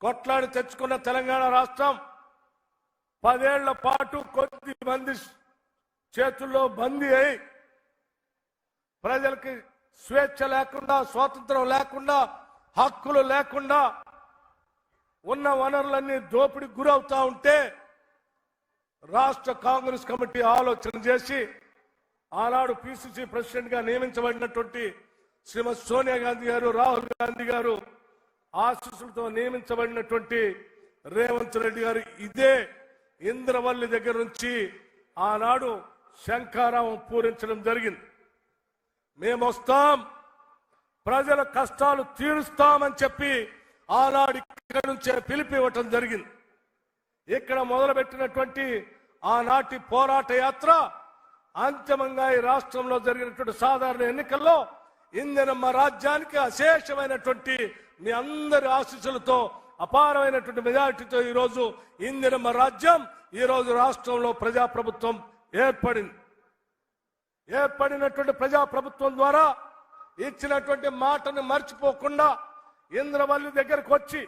కొట్లాడి తెచ్చుకున్న తెలంగాణ రాష్ట్రం 10 ఏళ్ల పాటు కొద్ది మంది చేతుల్లో బందీ అయి ప్రజలకి స్వేచ్ఛ లేకుండా, స్వాతంత్రం లేకుండా, హక్కులు లేకుండా ఉన్న వనరులన్నీ దోపిడీకి గురవుతా ఉంటే రాష్ట్ర కాంగ్రెస్ కమిటీ ఆలోచన చేసి ఆనాడు పిసిసి ప్రెసిడెంట్ గా నియమించబడినటువంటి శ్రీమతి సోనియా గాంధీ గారు, రాహుల్ గాంధీ గారు ఆశీస్సులతో నియమించబడినటువంటి రేవంత్ రెడ్డి గారు ఇదే ఇంద్రవల్లి దగ్గర నుంచి ఆనాడు శంఖారావం పూరించడం జరిగింది. మేము వస్తాం, ప్రజల కష్టాలు తీరుస్తామని చెప్పి ఆనాడు ఇక్కడ నుంచే పిలిపివ్వటం జరిగింది. ఇక్కడ మొదలుపెట్టినటువంటి ఆనాటి పోరాట యాత్ర అంతిమంగా ఈ రాష్ట్రంలో జరిగినటువంటి సాధారణ ఎన్నికల్లో ఇందిరమ్మ రాజ్యానికి అశేషమైనటువంటి మీ అందరి ఆశీస్సులతో అపారమైనటువంటి మెజారిటీతో ఈరోజు ఇందిరమ్మ రాజ్యం ఈరోజు రాష్ట్రంలో ప్రజాప్రభుత్వం ఏర్పడింది. ఏర్పడినటువంటి ప్రజాప్రభుత్వం ద్వారా ఇచ్చినటువంటి మాటను మర్చిపోకుండా ఇంద్రవల్లి దగ్గరకు వచ్చి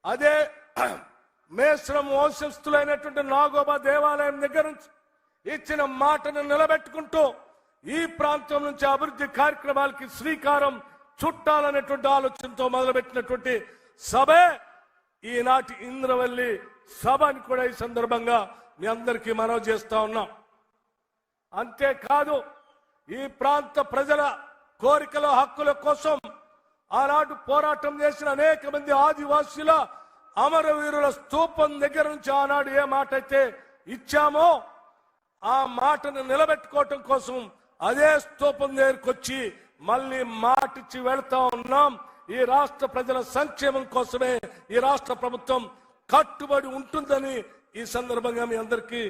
అదే మేశ్రం వంశస్థులైనటువంటి నాగోబా దేవాలయం దగ్గర నుంచి ఇచ్చిన మాటను నిలబెట్టుకుంటూ ఈ ప్రాంతం నుంచి అభివృద్ధి కార్యక్రమాలకి శ్రీకారం చుట్టాలనేటువంటి ఆలోచనతో మొదలుపెట్టినటువంటి సభే ఈనాటి ఇంద్రవల్లి సభ అని కూడా ఈ సందర్భంగా మీ అందరికీ మనవి చేస్తా ఉన్నాం. అంతేకాదు ఈ ప్రాంత ప్రజల కోరికల హక్కుల కోసం ఆనాడు పోరాటం చేసిన అనేక మంది ఆదివాసీల అమరవీరుల స్తూపం దగ్గర నుంచి ఆనాడు ఏ మాట అయితే ఇచ్చామో ఆ మాటను నిలబెట్టుకోవటం కోసం అదే స్తూపం దగ్గరకు వచ్చి మళ్ళీ మాటిచ్చి వెళ్తా ఉన్నాం. ఈ రాష్ట్ర ప్రజల సంక్షేమం కోసమే ఈ రాష్ట్ర ప్రభుత్వం కట్టుబడి ఉంటుందని ఈ సందర్భంగా మీ అందరికీ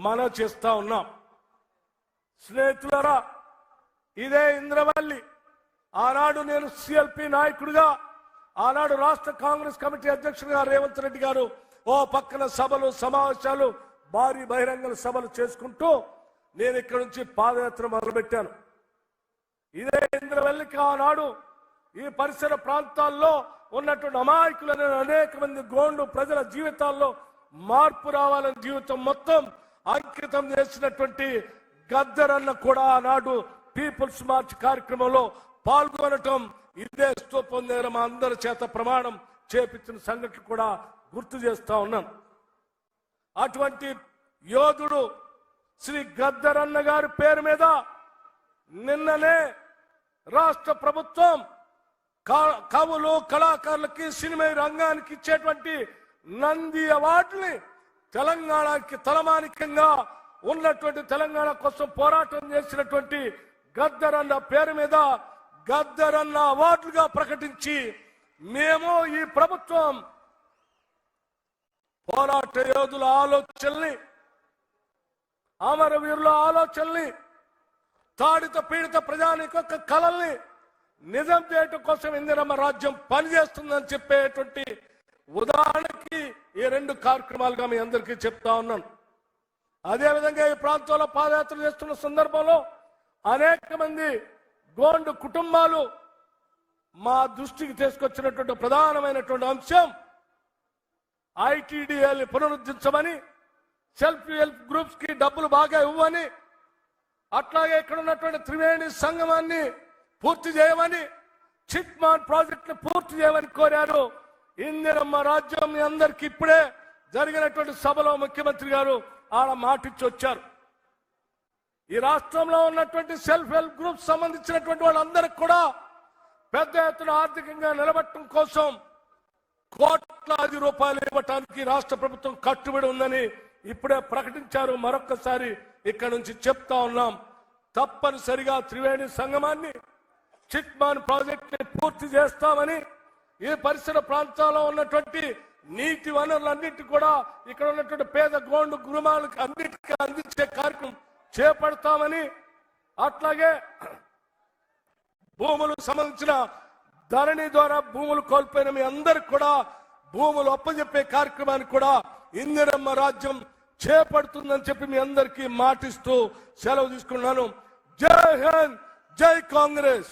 మనవి చేస్తా ఉన్నాం. స్నేహితులారా, ఇదే ఇంద్రవల్లి ఆనాడు నేను సిఎల్పి నాయకుడిగా, ఆనాడు రాష్ట్ర కాంగ్రెస్ కమిటీ అధ్యక్షుడిగా రేవంత్ రెడ్డి గారు ఓ పక్కన సభలు, సమావేశాలు, భారీ బహిరంగ సభలు చేసుకుంటూ నేను ఇక్కడ నుంచి పాదయాత్ర మొదలుపెట్టాను. ఇదే ఇంద్రవల్లికి ఆనాడు ఈ పరిసర ప్రాంతాల్లో ఉన్నటువంటి అమాయకులైన అనేక మంది గోండు ప్రజల జీవితాల్లో మార్పు రావాలని జీవితం మొత్తం అంకితం చేసినటువంటి గద్దరన్న కూడా ఆనాడు పీపుల్స్ మార్చ్ కార్యక్రమంలో పాల్గొనటం, ఇదే స్తూపం దగ్గర మా అందరి చేత ప్రమాణం చేపించిన సంగతి కూడా గుర్తు చేస్తా ఉన్నాను. అటువంటి యోధుడు శ్రీ గద్దరన్న గారి పేరు మీద నిన్ననే రాష్ట్ర ప్రభుత్వం కవులు, కళాకారులకి, సినిమా రంగానికి ఇచ్చేటువంటి నంది అవార్డుని తెలంగాణకి తలమానికంగా ఉన్నటువంటి తెలంగాణ కోసం పోరాటం చేసినటువంటి గద్దరన్న పేరు మీద గద్దరన్న అవార్డులుగా ప్రకటించి మేము ఈ ప్రభుత్వం పోరాట యోధుల ఆలోచనల్ని, అమరవీరుల ఆలోచనల్ని, తాడిత పీడిత ప్రజానికొక్క కళల్ని నిజం చేయటం కోసం ఇందిరమ్మ రాజ్యం పనిచేస్తుందని చెప్పేటువంటి ఉదాహరణకి ఈ 2 కార్యక్రమాలుగా మీ అందరికీ చెప్తా ఉన్నాను. అదేవిధంగా ఈ ప్రాంతంలో పాదయాత్ర చేస్తున్న సందర్భంలో అనేక మంది గోండు కుటుంబాలు మా దృష్టికి తీసుకొచ్చినటువంటి ప్రధానమైనటువంటి అంశం ఐటీడీఏని పునరుద్ధరించమని, సెల్ఫ్ హెల్ప్ గ్రూప్స్ కి డబ్బులు బాగా ఇవ్వని, అట్లాగే ఇక్కడ ఉన్నటువంటి త్రివేణి సంగమాన్ని పూర్తి చేయమని, చిట్మాన్ ప్రాజెక్టును పూర్తి చేయమని కోరారు. ఇందిరమ్మ రాజ్యం మీ అందరికీ ఇప్పుడే జరిగినటువంటి సభలో ముఖ్యమంత్రి గారు ఆడ మాటిచ్చి వచ్చారు. ఈ రాష్ట్రంలో ఉన్నటువంటి సెల్ఫ్ హెల్ప్ గ్రూప్స్ సంబంధించినటువంటి వాళ్ళందరికీ కూడా పెద్ద ఎత్తున ఆర్థికంగా నిలబెట్టడం కోసం కోట్లాది రూపాయలు ఇవ్వటానికి రాష్ట్ర ప్రభుత్వం కట్టుబడి ఉందని ఇప్పుడే ప్రకటించారు. మరొక్కసారి ఇక్కడ నుంచి చెప్తా ఉన్నాం, తప్పనిసరిగా త్రివేణి సంగమాన్ని, చిట్మాన్ ప్రాజెక్ట్ ని పూర్తి చేస్తామని, ఈ పరిసర ప్రాంతాల్లో ఉన్నటువంటి నీటి వనరులన్నిటి కూడా ఇక్కడ ఉన్నటువంటి పేద గోండు గృహాలకు అన్నిటికీ అందించే కార్యక్రమం చేపడతామని, అట్లాగే భూములకు సంబంధించిన ధరణి ద్వారా భూములు కోల్పోయిన మీ అందరికి కూడా భూములు అప్పజెప్పే కార్యక్రమాన్ని కూడా ఇందిరమ్మ రాజ్యం చేపడుతుందని చెప్పి మీ అందరికీ మాటిస్తూ సెలవు తీసుకున్నాను. జై హింద్, జై కాంగ్రెస్.